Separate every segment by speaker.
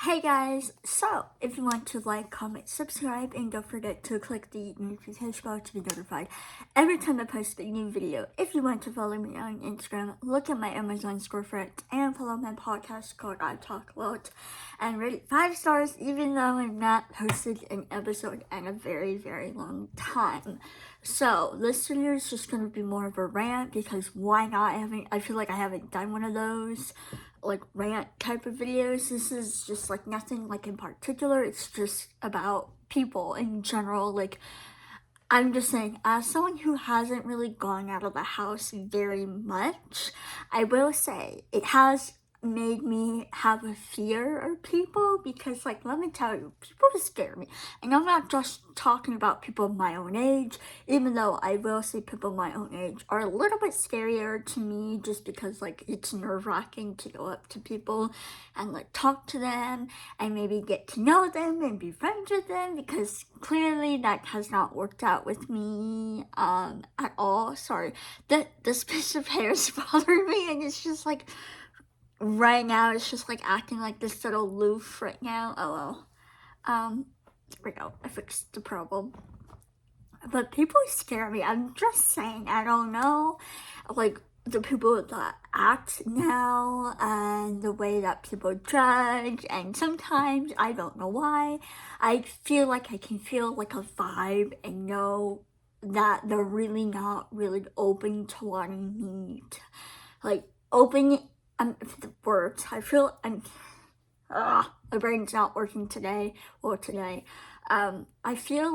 Speaker 1: Hey guys, so if you want to like, comment, subscribe, and don't forget to click the notification bell to be notified every time I post a new video. If you want to follow me on Instagram, look at my Amazon storefront and follow my podcast called I Talk a Lot and rate it 5 stars even though I've not posted an episode in a very, very long time. So this video is just going to be more of a rant because why not? I feel like I haven't done one of those like rant type of videos. This is just like nothing like in particular. It's just about people in general. Like I'm just saying, as someone who hasn't really gone out of the house very much, I will say it has made me have a fear of people because, like, let me tell you, people scare me. And I'm not just talking about people my own age, even though I will say people my own age are a little bit scarier to me just because, like, it's nerve-wracking to go up to people and, like, talk to them and maybe get to know them and be friends with them because clearly that has not worked out with me at all. Sorry, this piece of hair is bothering me and it's just like right now it's just like acting like this little loof right now. Oh well. There we go. I fixed the problem. But people scare me. I'm just saying, I don't know. Like the people that act now and the way that people judge, and sometimes I don't know why. I feel like I can feel like a vibe and know that they're really not really open to wanting me to, like, open the words. My brain's not working today. I feel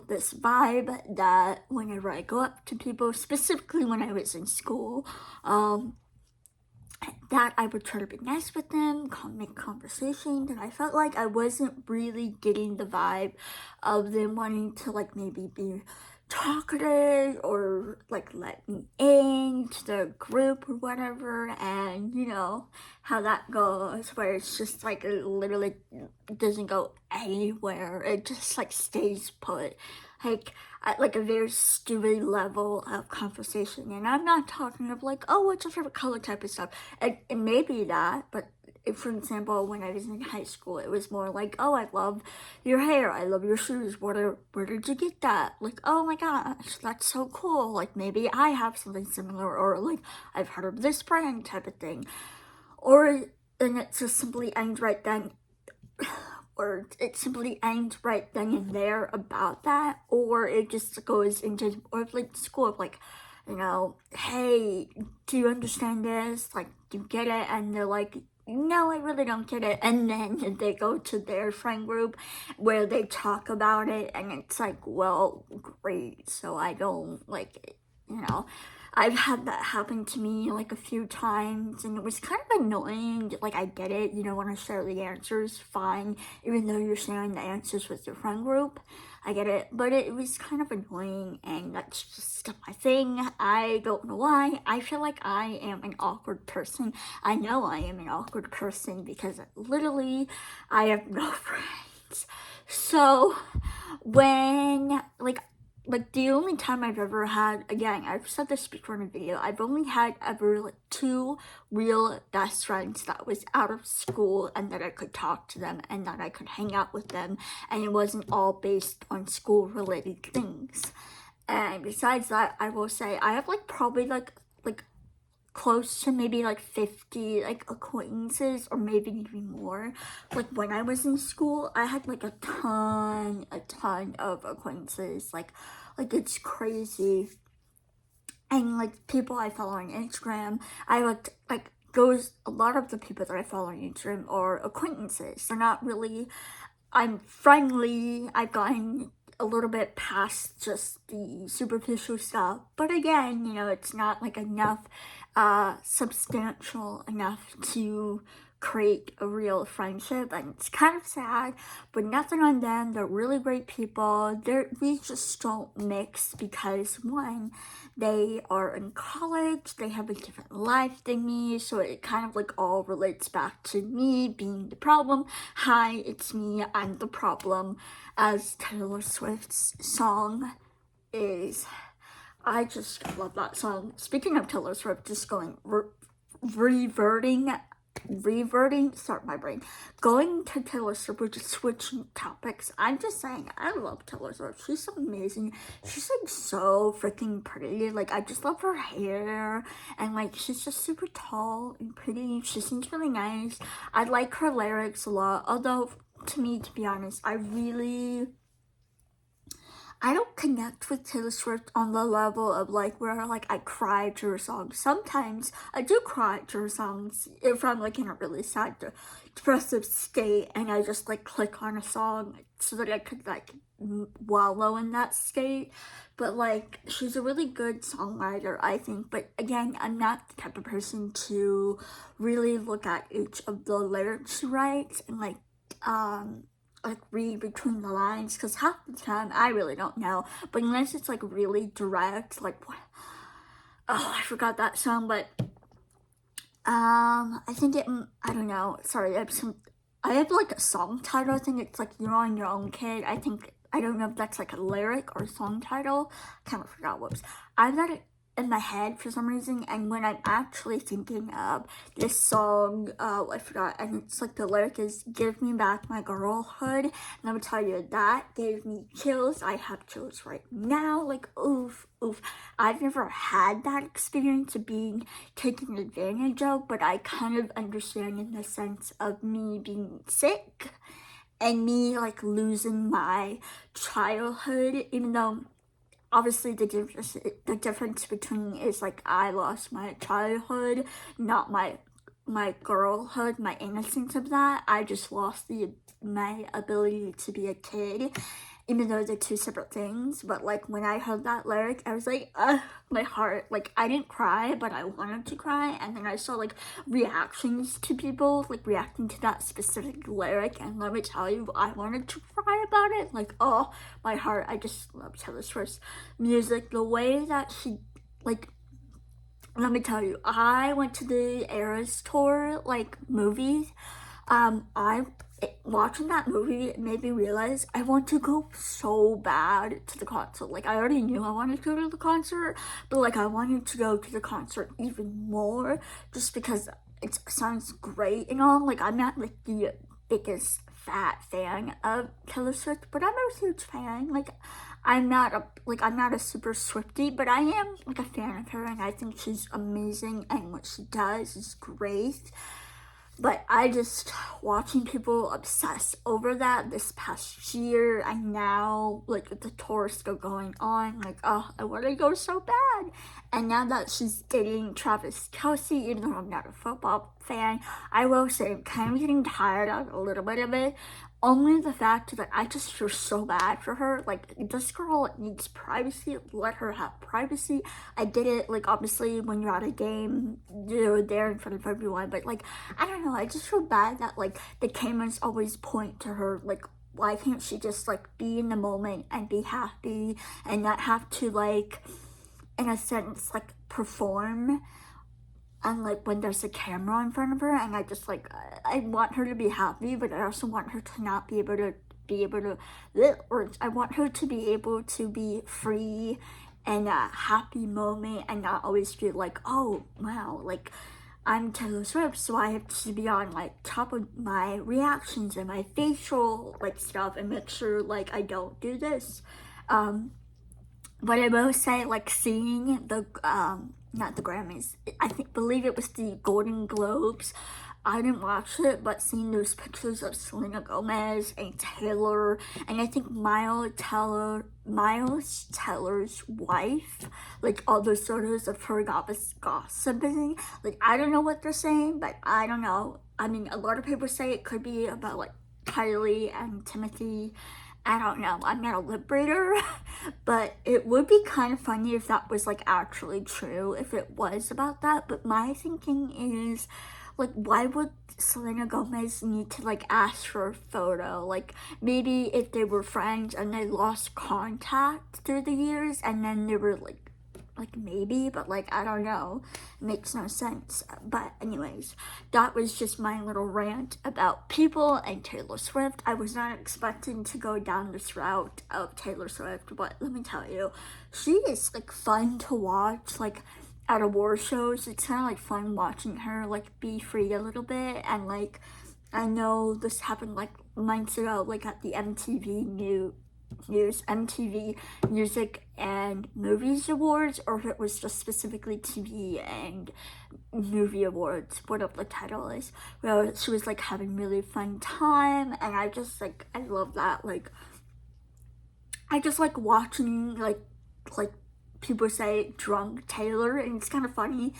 Speaker 1: this vibe that whenever I go up to people, specifically when I was in school, that I would try to be nice with them, make conversation, and I felt like I wasn't really getting the vibe of them wanting to like maybe be talkative or like let me into the group or whatever. And you know how that goes, where it's just like it literally doesn't go anywhere, it just like stays put, like at like a very stupid level of conversation. And I'm not talking of like, oh, what's your favorite color type of stuff. It may be that, but if, for example, when I was in high school, it was more like, oh, I love your hair, I love your shoes, where did you get that? Like, oh my gosh, that's so cool. Like, maybe I have something similar, or like, I've heard of this brand type of thing. Or, and it just simply ends right then, or it simply ends right then and there about that, or it just goes into, or like school of like, you know, hey, do you understand this? Like, do you get it? And they're like, no, I really don't get it. And then they go to their friend group where they talk about it, and it's like, well, great. So I don't like it, you know. I've had that happen to me like a few times, and it was kind of annoying. Like, I get it, you don't want to share the answers, fine, even though you're sharing the answers with your friend group. I get it, but it was kind of annoying, and that's just my thing. I don't know why. I feel like I am an awkward person. I know I am an awkward person because literally I have no friends. So when like the only time I've ever had, again, I've said this before in a video, I've only had ever like 2 real best friends that was out of school and that I could talk to them and that I could hang out with them, and it wasn't all based on school related things. And besides that, I will say I have like probably like close to maybe like 50 like acquaintances, or maybe even more. Like when I was in school, I had like a ton of acquaintances. Like it's crazy. And like people I follow on Instagram, I like those, a lot of the people that I follow on Instagram are acquaintances. They're not really, I'm friendly. I've gotten a little bit past just the superficial stuff, but again, you know, it's not like enough substantial enough to create a real friendship, and it's kind of sad, but nothing on them. They're really great people. We just don't mix because one, they are in college, they have a different life than me, so it kind of like all relates back to me being the problem. Hi, it's me, I'm the problem, as Taylor Swift's song is. I just love that song. Speaking of Taylor Swift, just going reverting going to Taylor Swift, we're just switching topics. I'm just saying, I love Taylor Swift. She's amazing. She's like so freaking pretty. Like, I just love her hair, and like, she's just super tall and pretty. She seems really nice. I like her lyrics a lot, although to me, to be honest, I don't connect with Taylor Swift on the level of like where like I cry to her songs. Sometimes I do cry to her songs if I'm like in a really sad, depressive state, and I just like click on a song so that I could like wallow in that state. But like, she's a really good songwriter, I think. But again, I'm not the type of person to really look at each of the lyrics she writes and like read between the lines, because half the time I really don't know. But unless it's like really direct, like what, oh, I forgot that song, but I think I don't know, sorry, I have like a song title. I think it's like You're on Your Own, Kid. I don't know if that's like a lyric or a song title. I kind of forgot. Whoops. I've got it in my head for some reason, and when I'm actually thinking of this song, I forgot, and it's like the lyric is "Give me back my girlhood," and I would tell you that gave me chills. I have chills right now, like oof, oof. I've never had that experience of being taken advantage of, but I kind of understand in the sense of me being sick and me like losing my childhood, even though obviously the difference between is like I lost my childhood, not my girlhood, my innocence of that. I just lost my ability to be a kid, even though they're two separate things. But like when I heard that lyric, I was like, my heart, like I didn't cry, but I wanted to cry. And then I saw like reactions to people like reacting to that specific lyric, and let me tell you, I wanted to cry about it. Like, oh, my heart. I just love Taylor Swift's music, the way that she like, let me tell you, I went to the Eras tour like movies. I watching that movie made me realize I want to go so bad to the concert. Like, I already knew I wanted to go to the concert, but like I wanted to go to the concert even more just because it sounds great and all. Like, I'm not like the biggest fat fan of Taylor Swift, but I'm a huge fan. Like, I'm not a super Swiftie, but I am like a fan of her, and I think she's amazing, and what she does is great. But I just, watching people obsess over that this past year, and now, like, with the tour still going on, like, oh, I want to go so bad. And now that she's dating Travis Kelce, even though I'm not a football fan, I will say I'm kind of getting tired of a little bit of it. Only the fact that I just feel so bad for her. Like, this girl needs privacy. Let her have privacy. I get it, like, obviously, when you're at a game, you're there in front of everyone. But, like, I don't know. I just feel bad that, like, the cameras always point to her. Like, why can't she just, like, be in the moment and be happy and not have to, like, in a sense, like, perform? And like when there's a camera in front of her, and I just like, I want her to be happy, but I also want her to not be able to or I want her to be able to be free and a happy moment, and not always feel like, oh wow, like I'm Taylor Swift, so I have to be on like top of my reactions and my facial like stuff and make sure like I don't do this. But I will say, like, seeing the, not the Grammys, believe it was the Golden Globes. I didn't watch it, but seeing those pictures of Selena Gomez and Taylor, and I think Miles Teller's wife, like, all those photos of her gossiping, like, I don't know what they're saying, but I don't know. I mean, a lot of people say it could be about, like, Kylie and Timothy. I don't know, I'm not a lip reader, but it would be kind of funny if that was like actually true, if it was about that. But my thinking is, like, why would Selena Gomez need to like ask for a photo? Like, maybe if they were friends and they lost contact through the years, and then they were like maybe, but like I don't know, it makes no sense. But anyways, that was just my little rant about people and Taylor Swift. I was not expecting to go down this route of Taylor Swift, but let me tell you, she is like fun to watch. Like, at award shows. It's kind of like fun watching her like be free a little bit. And like I know this happened like months ago, like at the MTV Music and Movies Awards, or if it was just specifically TV and Movie Awards, whatever the title is. Where she was like having really fun time, and I just like I love that. Like I just like watching like people say drunk Taylor, and it's kind of funny.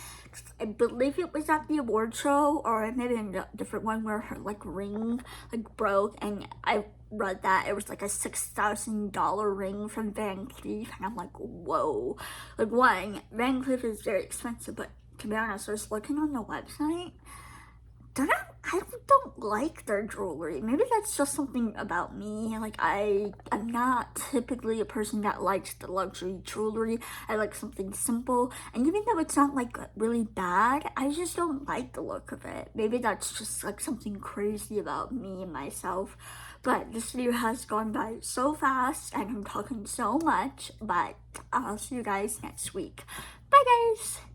Speaker 1: I believe it was at the award show, or maybe in a different one, where her like ring like broke, and I read that it was like a $6,000 ring from Van Cleef, and I'm like, whoa. Like, one, Van Cleef is very expensive, but to be honest, I was looking on the website, I don't like their jewelry. Maybe that's just something about me. Like, I'm not typically a person that likes the luxury jewelry. I like something simple. And even though it's not like really bad, I just don't like the look of it. Maybe that's just like something crazy about me and myself. But this video has gone by so fast, and I'm talking so much. But I'll see you guys next week. Bye, guys!